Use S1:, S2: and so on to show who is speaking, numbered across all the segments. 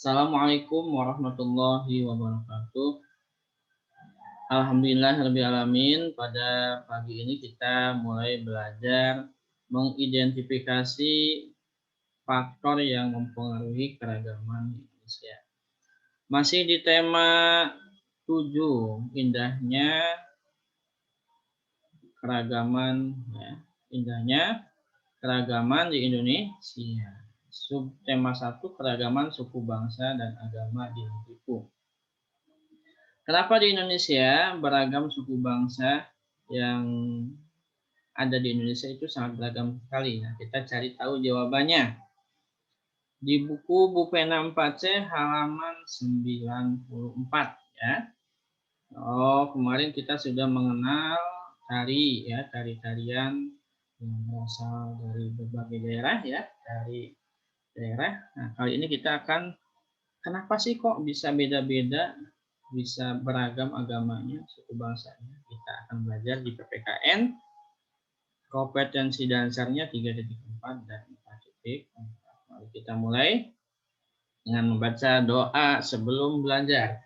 S1: Assalamualaikum warahmatullahi wabarakatuh. Alhamdulillahirabbil alamin. Pada pagi ini kita mulai belajar mengidentifikasi faktor yang mempengaruhi keragaman di Indonesia. Masih di tema 7, indahnya keragaman ya. Indahnya keragaman di Indonesia. Subtema 1, keragaman suku bangsa dan agama di negeriku. Kenapa di Indonesia beragam suku bangsa yang ada di Indonesia itu sangat beragam sekali? Nah, kita cari tahu jawabannya. Di buku Bupena 4C halaman 94 ya. Oh, kemarin kita sudah mengenal tari-tarian yang berasal dari berbagai daerah ya, dari daerah. Nah, kali ini kita akan kenapa sih kok bisa beda-beda, bisa beragam agamanya, suku bangsanya. Kita akan belajar di PPKN, kompetensi dasarnya 3.4 dan 4.4. Mari kita mulai dengan membaca doa sebelum belajar.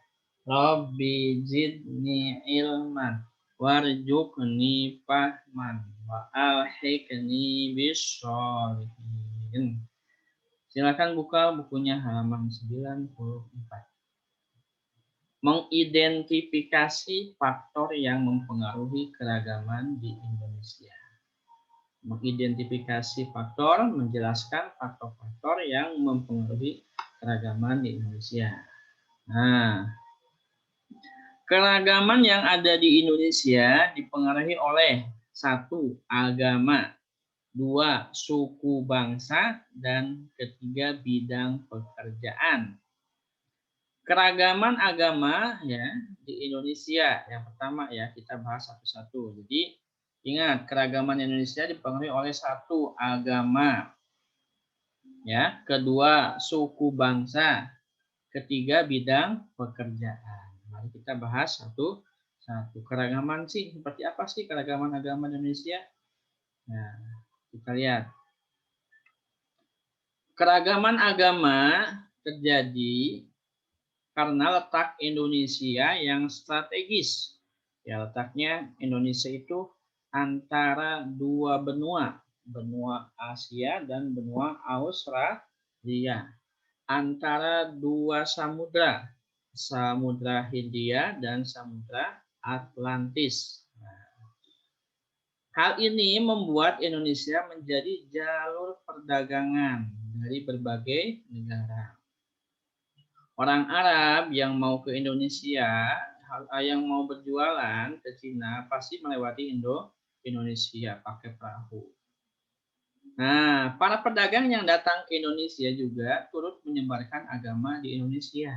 S1: Rabbi zidni ilman warzuqni fahman wa alhiqni bish-sholihin. Silakan buka bukunya halaman 94. Mengidentifikasi faktor yang mempengaruhi keragaman di Indonesia. Mengidentifikasi faktor, menjelaskan faktor-faktor yang mempengaruhi keragaman di Indonesia. Nah, keragaman yang ada di Indonesia dipengaruhi oleh 1. Agama, 2. Suku bangsa, dan 3. Bidang pekerjaan. Keragaman agama ya di Indonesia yang pertama ya kita bahas satu-satu. Jadi ingat keragaman Indonesia dipengaruhi oleh 1. Agama, ya, 2. Suku bangsa, 3. Bidang pekerjaan. Mari kita bahas satu-satu. Keragaman sih seperti apa sih keragaman agama Indonesia? Nah, kita lihat. Keragaman agama terjadi karena letak Indonesia yang strategis. Ya, letaknya Indonesia itu antara 2 benua, benua Asia dan benua Australia. Antara 2 samudra, Samudra Hindia dan Samudra Atlantis. Hal ini membuat Indonesia menjadi jalur perdagangan dari berbagai negara. Orang Arab yang mau ke Indonesia, yang mau berjualan ke Cina, pasti melewati Indonesia pakai perahu. Nah, para pedagang yang datang ke Indonesia juga turut menyebarkan agama di Indonesia.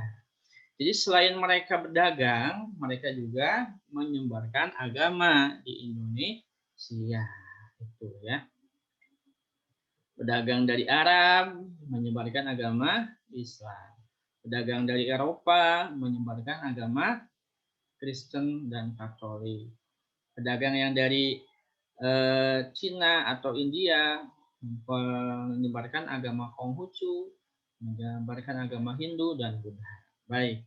S1: Jadi selain mereka berdagang, mereka juga menyebarkan agama di Indonesia. Itu ya. Pedagang dari Arab menyebarkan agama Islam. Pedagang dari Eropa menyebarkan agama Kristen dan Katolik. Pedagang yang dari Cina atau India menyebarkan agama Konghucu, menyebarkan agama Hindu dan Buddha. Baik.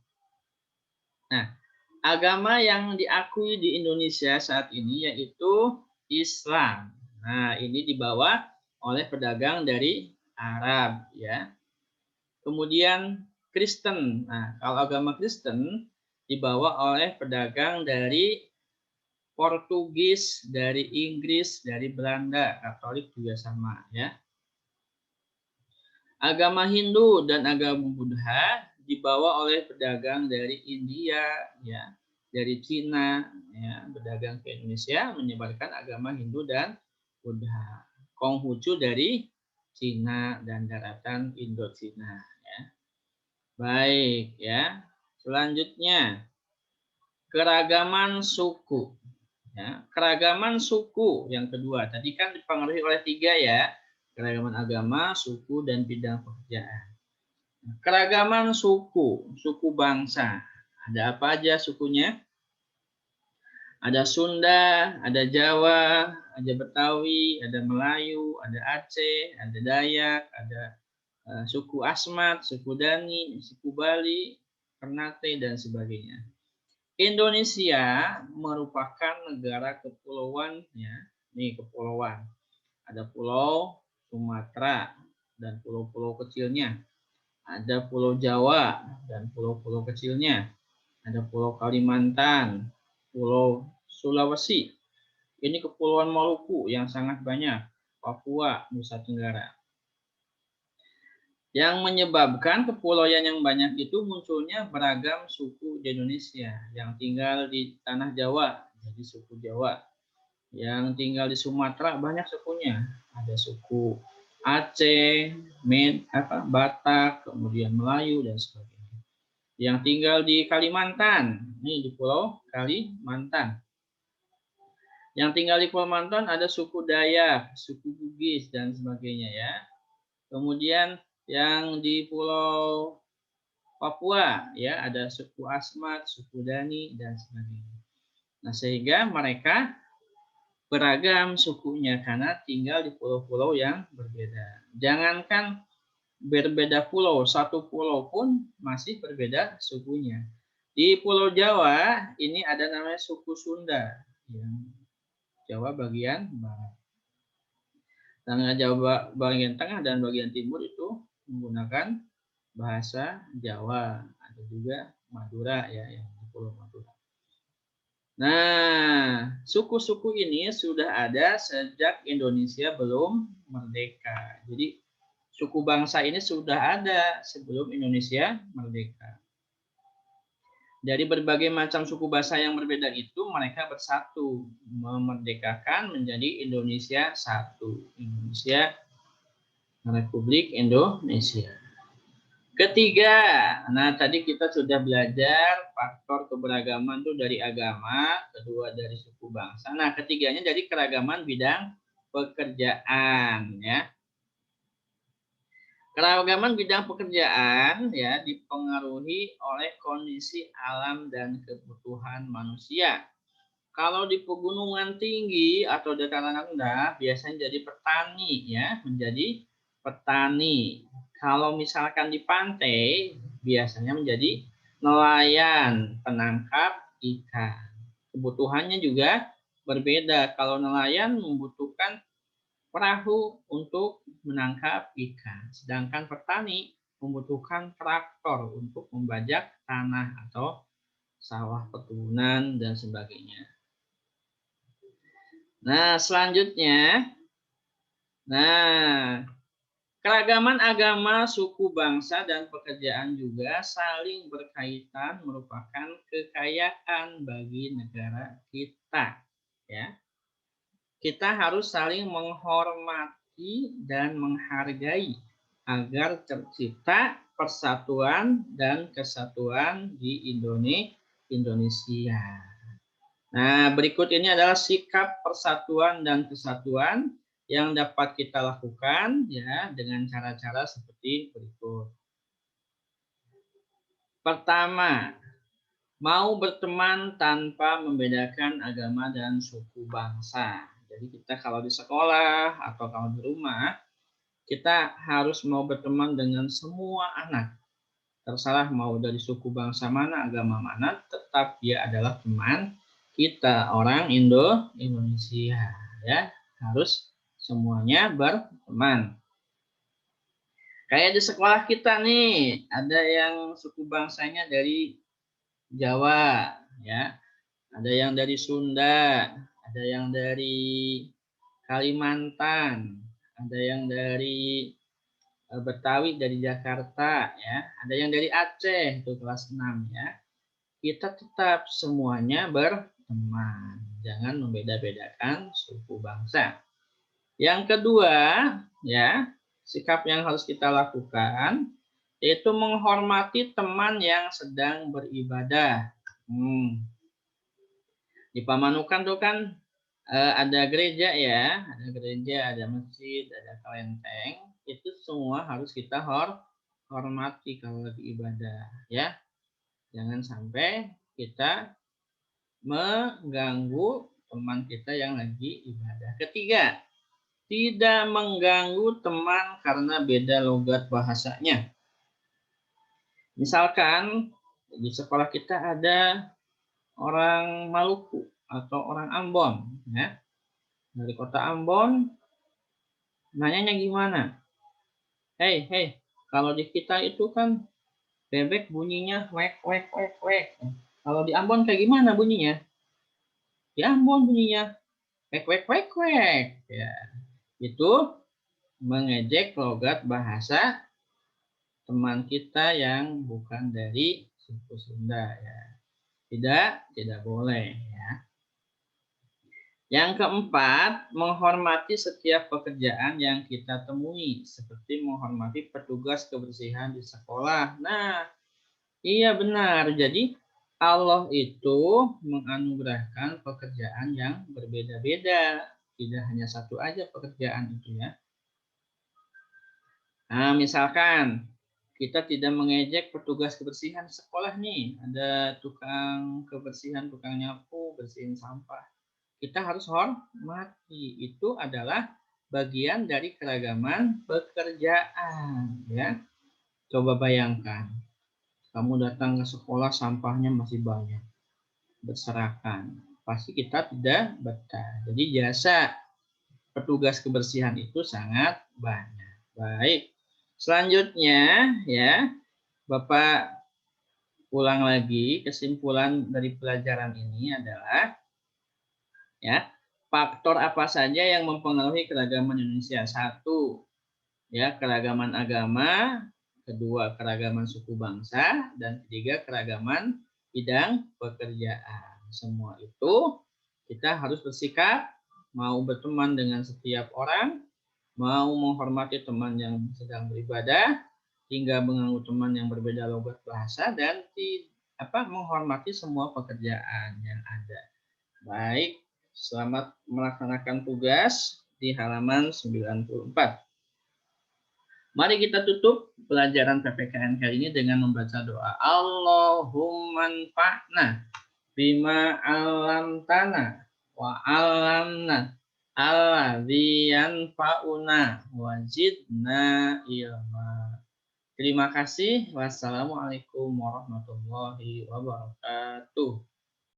S1: Nah, agama yang diakui di Indonesia saat ini yaitu Islam. Nah, ini dibawa oleh pedagang dari Arab ya. Kemudian Kristen. Nah, kalau agama Kristen dibawa oleh pedagang dari Portugis, dari Inggris, dari Belanda. Katolik juga sama ya. Agama Hindu dan agama Buddha dibawa oleh pedagang dari India ya, dari Cina ya, berdagang ke Indonesia menyebarkan agama Hindu dan Buddha. Konghucu dari Cina dan daratan Indochina ya. Baik ya. Selanjutnya keragaman suku. Ya, keragaman suku yang kedua. Tadi kan dipengaruhi oleh 3 ya. Keragaman agama, suku, dan bidang pekerjaan. Keragaman suku, suku bangsa. Ada apa aja sukunya? Ada Sunda, ada Jawa, ada Betawi, ada Melayu, ada Aceh, ada Dayak, ada suku Asmat, suku Dani, suku Bali, Ternate, dan sebagainya. Indonesia merupakan negara kepulauan, ya. Nih kepulauan. Ada Pulau Sumatera dan pulau-pulau kecilnya. Ada Pulau Jawa dan pulau-pulau kecilnya. Ada Pulau Kalimantan, Pulau Sulawesi. Ini Kepulauan Maluku yang sangat banyak. Papua, Nusa Tenggara. Yang menyebabkan kepulauan yang banyak itu munculnya beragam suku di Indonesia. Yang tinggal di tanah Jawa, jadi suku Jawa. Yang tinggal di Sumatera banyak sukunya. Ada suku Aceh, Batak, kemudian Melayu, dan sebagainya. Yang tinggal di Kalimantan, ini di Pulau Kalimantan. Yang tinggal di Kalimantan ada suku Dayak, suku Bugis, dan sebagainya ya. Kemudian yang di Pulau Papua ya ada suku Asmat, suku Dani, dan sebagainya. Nah, sehingga mereka beragam sukunya karena tinggal di pulau-pulau yang berbeda. Jangankan berbeda pulau, satu pulau pun masih berbeda sukunya. Di Pulau Jawa ini ada namanya suku Sunda, yang Jawa bagian barat. Tengah Jawa bagian tengah dan bagian timur itu menggunakan bahasa Jawa. Ada juga Madura ya, yang di Pulau Madura. Nah, suku-suku ini sudah ada sejak Indonesia belum merdeka. Jadi suku bangsa ini sudah ada sebelum Indonesia merdeka. Dari berbagai macam suku bangsa yang berbeda itu mereka bersatu memerdekakan menjadi Indonesia satu. Indonesia Republik Indonesia. Ketiga, nah tadi kita sudah belajar faktor keberagaman itu dari agama, kedua dari suku bangsa. Nah, ketiganya dari keragaman bidang pekerjaan ya. Keragaman bidang pekerjaan ya dipengaruhi oleh kondisi alam dan kebutuhan manusia. Kalau di pegunungan tinggi atau dataran rendah biasanya jadi petani ya, menjadi petani. Kalau misalkan di pantai biasanya menjadi nelayan, penangkap ikan. Kebutuhannya juga berbeda. Kalau nelayan membutuhkan perahu untuk menangkap ikan, sedangkan petani membutuhkan traktor untuk membajak tanah atau sawah petunan dan sebagainya. Nah, selanjutnya, keragaman agama, suku, bangsa, dan pekerjaan juga saling berkaitan merupakan kekayaan bagi negara kita. Ya, kita harus saling menghormati dan menghargai agar tercipta persatuan dan kesatuan di Indonesia. Nah, berikut ini adalah sikap persatuan dan kesatuan yang dapat kita lakukan ya dengan cara-cara seperti berikut. Pertama, mau berteman tanpa membedakan agama dan suku bangsa. Jadi kita kalau di sekolah atau kalau di rumah, kita harus mau berteman dengan semua anak. Terserah mau dari suku bangsa mana, agama mana, tetap dia adalah teman kita, orang Indonesia. Ya, harus semuanya berteman. Kayak di sekolah kita nih, ada yang suku bangsanya dari Jawa, ya. Ada yang dari Sunda, ada yang dari Kalimantan, ada yang dari Betawi dari Jakarta ya, ada yang dari Aceh itu kelas 6 ya. Kita tetap semuanya berteman, jangan membeda-bedakan suku bangsa. Yang kedua ya, sikap yang harus kita lakukan yaitu menghormati teman yang sedang beribadah. Di Pamanukan tuh kan ada gereja ya, ada gereja, ada masjid, ada kelenteng. Itu semua harus kita hormati kalau lagi ibadah ya. Jangan sampai kita mengganggu teman kita yang lagi ibadah. Ketiga, tidak mengganggu teman karena beda logat bahasanya. Misalkan di sekolah kita ada orang Maluku atau orang Ambon, ya. Dari kota Ambon, nanyanya gimana? Hei, hei, kalau di kita itu kan bebek bunyinya wek, wek, wek, wek. Kalau di Ambon kayak gimana bunyinya? Di Ambon bunyinya wek, wek, wek, wek. Ya, itu mengejek logat bahasa teman kita yang bukan dari suku Sunda, ya. Tidak boleh, ya. Yang keempat, menghormati setiap pekerjaan yang kita temui, seperti menghormati petugas kebersihan di sekolah. Nah, iya benar. Jadi Allah itu menganugerahkan pekerjaan yang berbeda-beda. Tidak hanya satu aja pekerjaan itu, ya. Nah, misalkan kita tidak mengejek petugas kebersihan sekolah nih. Ada tukang kebersihan, tukang nyapu, bersihin sampah. Kita harus hormati. Itu adalah bagian dari keragaman pekerjaan, ya. Coba bayangkan, kamu datang ke sekolah sampahnya masih banyak, berserakan. Pasti kita tidak betah. Jadi jasa petugas kebersihan itu sangat banyak. Baik. Selanjutnya, ya, Bapak ulang lagi kesimpulan dari pelajaran ini adalah, ya, faktor apa saja yang mempengaruhi keragaman Indonesia? Satu, ya, keragaman agama, kedua, keragaman suku bangsa, dan ketiga, keragaman bidang pekerjaan. Semua itu kita harus bersikap mau berteman dengan setiap orang, mau menghormati teman yang sedang beribadah, hingga mengganggu teman yang berbeda logat bahasa, dan menghormati semua pekerjaan yang ada. Baik, selamat melaksanakan tugas di halaman 94. Mari kita tutup pelajaran PPKN kali ini dengan membaca doa. Allahumma anfa'na bima 'allamtana wa 'allamna alladzi yanfa'una wa zidna ilma. Terima kasih. Wassalamualaikum warahmatullahi wabarakatuh.